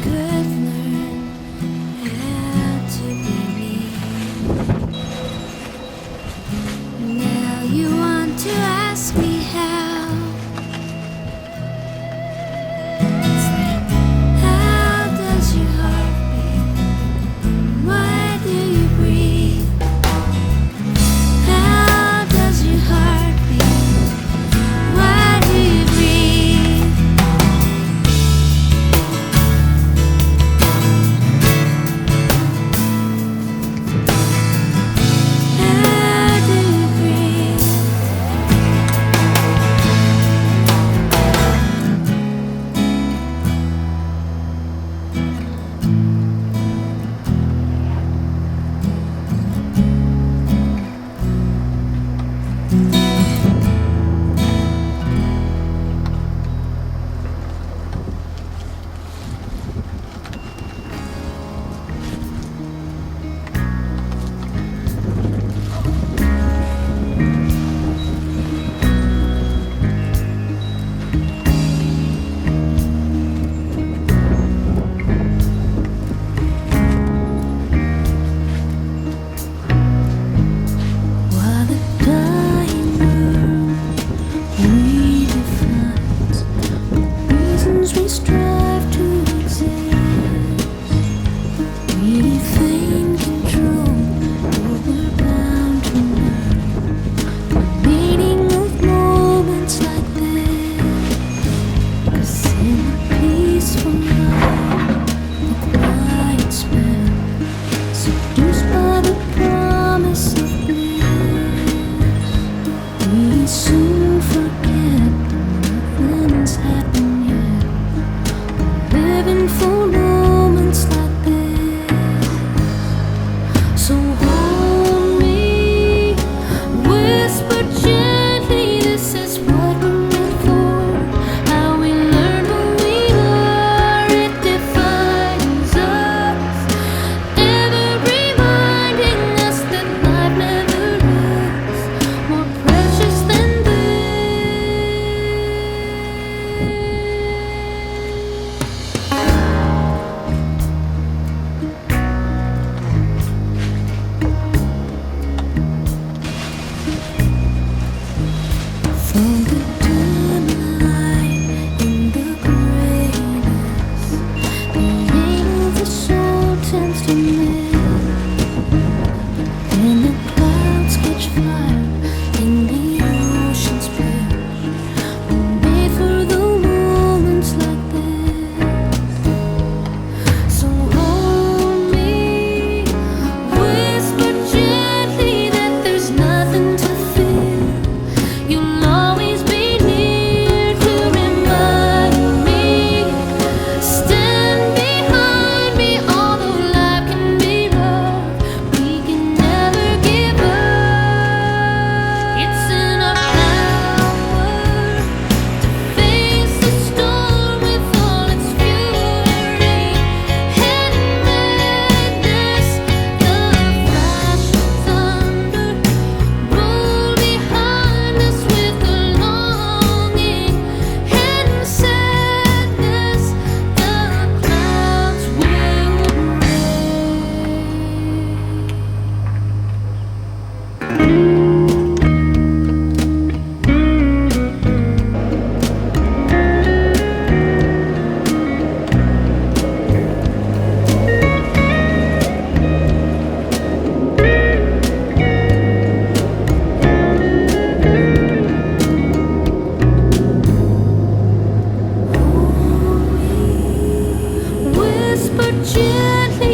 could learn how to believe. Now you want to ask me how. It's like, how does your heart beat? Why do you breathe? How does your heart beat? Why do you breathe? How do you breathe? While the dying world redefines the reasons we strive to exist, we define control, but we're bound to learn the meaning of moments like this. 'Cause in the peaceful night, the quiet spell, seduced by the promise of bliss, we soon forget nothing's happened yet. Living for moments like this. So hold me, whisper gently, this is what we're meant for. How we learn who we are, it defines us, ever reminding us that life never is more precious than from the dim light in the greyness, the aim of the soul tends to miss. When the clouds catch fire and the ocean splash, we're made for the moments like this. So hold me, whisper gently that there's nothing to fear. You'll always be near to remind me. Stand behind me, although life can be rough, we can never give up. It's in our power to face the storm with all its fury and madness. The flash of thunder roll behind us with the longing and sadness. The clouds will whisper gently